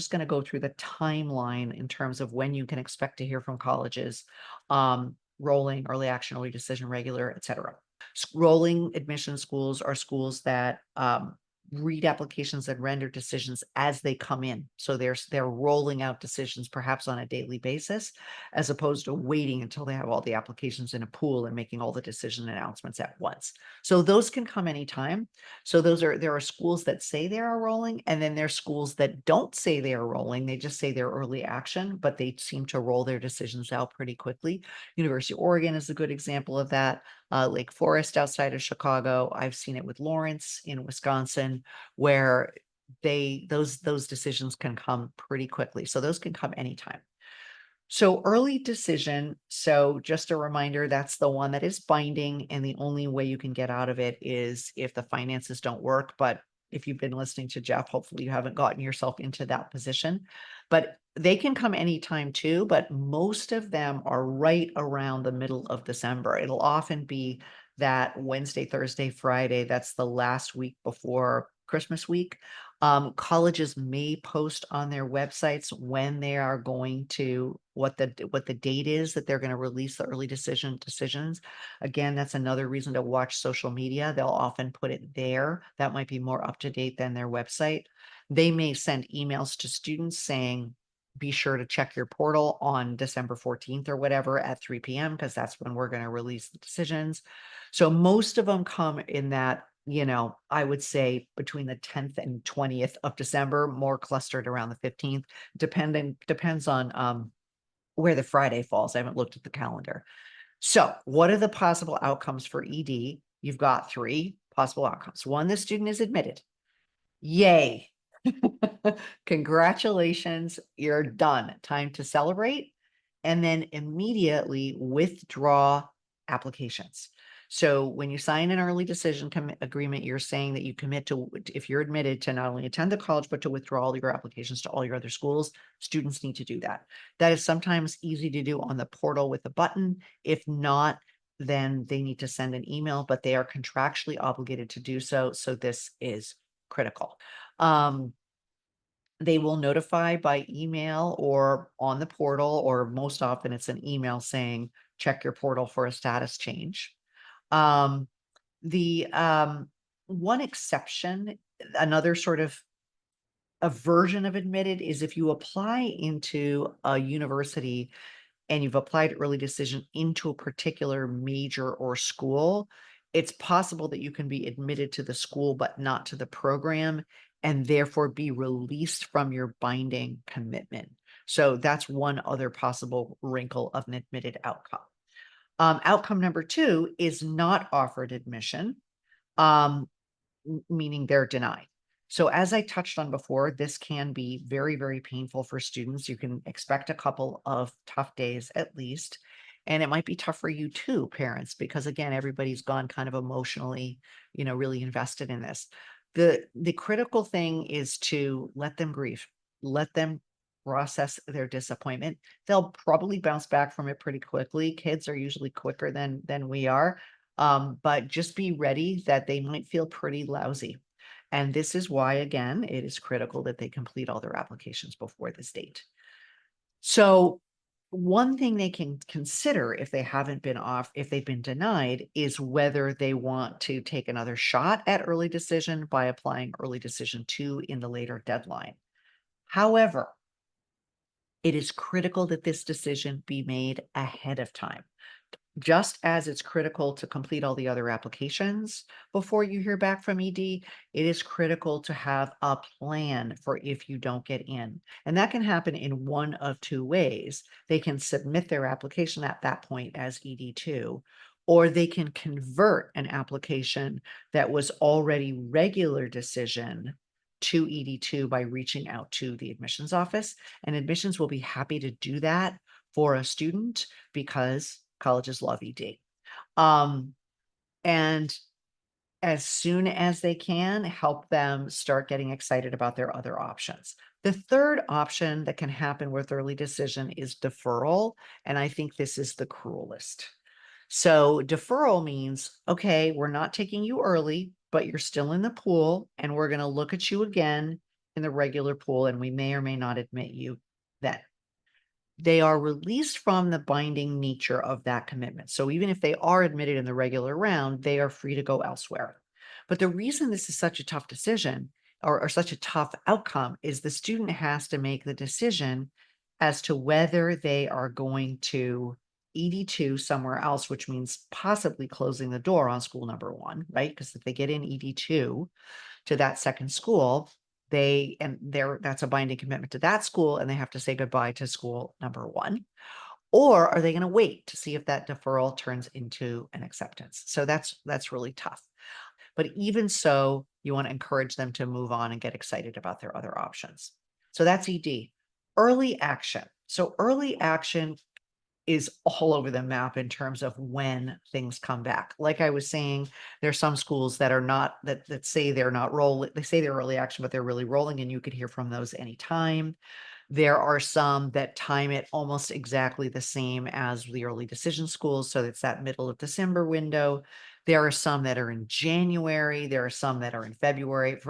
just going to go through the timeline in terms of when you can expect to hear from colleges, rolling, early action, early decision, regular, et cetera. Rolling admission schools are schools that read applications and render decisions as they come in. So they're rolling out decisions perhaps on a daily basis, as opposed to waiting until they have all the applications in a pool and making all the decision announcements at once. So those can come anytime. So there are schools that say they are rolling, and then there's schools that don't say they are rolling. They just say they're early action, but they seem to roll their decisions out pretty quickly. University of Oregon is a good example of that. Lake Forest outside of Chicago. I've seen it with Lawrence in Wisconsin, where those decisions can come pretty quickly. So those can come anytime. So early decision. So just a reminder, that's the one that is binding, and the only way you can get out of it is if the finances don't work. But if you've been listening to Jeff, hopefully you haven't gotten yourself into that position. But they can come anytime too, but most of them are right around the middle of December. It'll often be that Wednesday, Thursday, Friday. That's the last week before Christmas week. Colleges may post on their websites when they are going to what the date is that they're going to release the early decisions. Again, that's another reason to watch social media. They'll often put it there. That might be more up to date than their website. They may send emails to students saying, be sure to check your portal on December 14th or whatever at 3 p.m. because that's when we're going to release the decisions. So most of them come in that, I would say between the 10th and 20th of December, more clustered around the 15th, depends on where the Friday falls. I haven't looked at the calendar. So what are the possible outcomes for ED? You've got three possible outcomes. One, the student is admitted. Yay. Congratulations, you're done. Time to celebrate. And then immediately withdraw applications. So when you sign an early decision agreement, you're saying that you commit to, if you're admitted, to not only attend the college, but to withdraw all your applications to all your other schools. Students need to do that. That is sometimes easy to do on the portal with a button. If not, then they need to send an email, but they are contractually obligated to do so. So this is critical. They will notify by email or on the portal, or most often it's an email saying, check your portal for a status change. The one exception, another sort of a version of admitted, is if you apply into a university and you've applied early decision into a particular major or school, it's possible that you can be admitted to the school, but not to the program, and therefore be released from your binding commitment. So that's one other possible wrinkle of an admitted outcome. Outcome number two is not offered admission, meaning they're denied. So as I touched on before, this can be very, very painful for students. You can expect a couple of tough days at least. And it might be tough for you too, parents, because again, everybody's gone kind of emotionally, really invested in this. The critical thing is to let them grieve, let them process their disappointment. They'll probably bounce back from it pretty quickly. Kids are usually quicker than we are. But just be ready that they might feel pretty lousy. And this is why, again, it is critical that they complete all their applications before this date. So one thing they can consider if they haven't been off, if they've been denied, is whether they want to take another shot at early decision by applying early decision 2 in the later deadline. However, it is critical that this decision be made ahead of time. Just as it's critical to complete all the other applications before you hear back from ED, it is critical to have a plan for if you don't get in. And that can happen in one of two ways. They can submit their application at that point as ED2, or they can convert an application that was already regular decision to ED2 by reaching out to the admissions office. And admissions will be happy to do that for a student because colleges love ED. And as soon as they can, help them start getting excited about their other options. The third option that can happen with early decision is deferral. And I think this is the cruelest. So deferral means, okay, we're not taking you early, but you're still in the pool and we're going to look at you again in the regular pool, and we may or may not admit you then. They are released from the binding nature of that commitment. So even if they are admitted in the regular round, they are free to go elsewhere. But the reason this is such a tough decision or such a tough outcome is the student has to make the decision as to whether they are going to ED2 somewhere else, which means possibly closing the door on school number one, right? Because if they get in ED2 to that second school, that's a binding commitment to that school, and they have to say goodbye to school number one. Or are they going to wait to see if that deferral turns into an acceptance? So that's really tough. But even so, you want to encourage them to move on and get excited about their other options. So that's ED. Early action. So early action is all over the map in terms of when things come back. Like I was saying, there's some schools that are not that say they're not rolling. They say they're early action, but they're really rolling, and you could hear from those anytime. There are some that time it almost exactly the same as the early decision schools, so it's that middle of December window. There are some that are in January. There are some that are in February.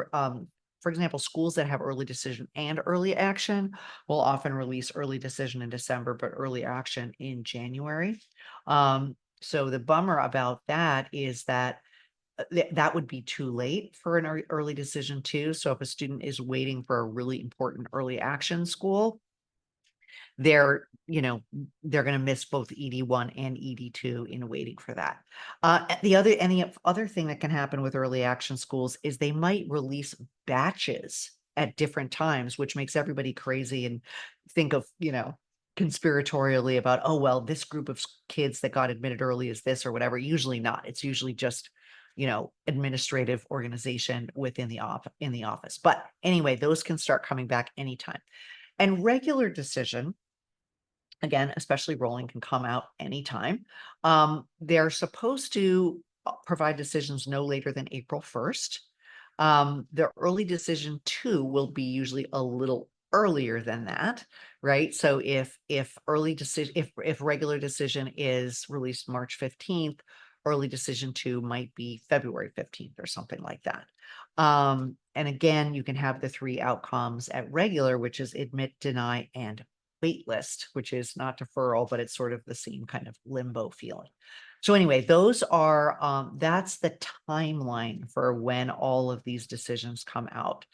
For example, schools that have early decision and early action will often release early decision in December, but early action in January. So the bummer about that is that that would be too late for an early decision too. So if a student is waiting for a really important early action school, they're, they're going to miss both ED1 and ED2 in waiting for that. The other thing that can happen with early action schools is they might release batches at different times, which makes everybody crazy and think of, conspiratorially about, oh, well, this group of kids that got admitted early is this or whatever. Usually not. It's usually just, administrative organization within in the office. But anyway, those can start coming back anytime. And regular decision, again, especially rolling, can come out anytime. They're supposed to provide decisions no later than April 1st. The early decision too will be usually a little earlier than that, right? So if early decision, if regular decision is released March 15th, early decision two might be February 15th or something like that. And again, you can have the three outcomes at regular, which is admit, deny, and waitlist, which is not deferral, but it's sort of the same kind of limbo feeling. So anyway, that's the timeline for when all of these decisions come out.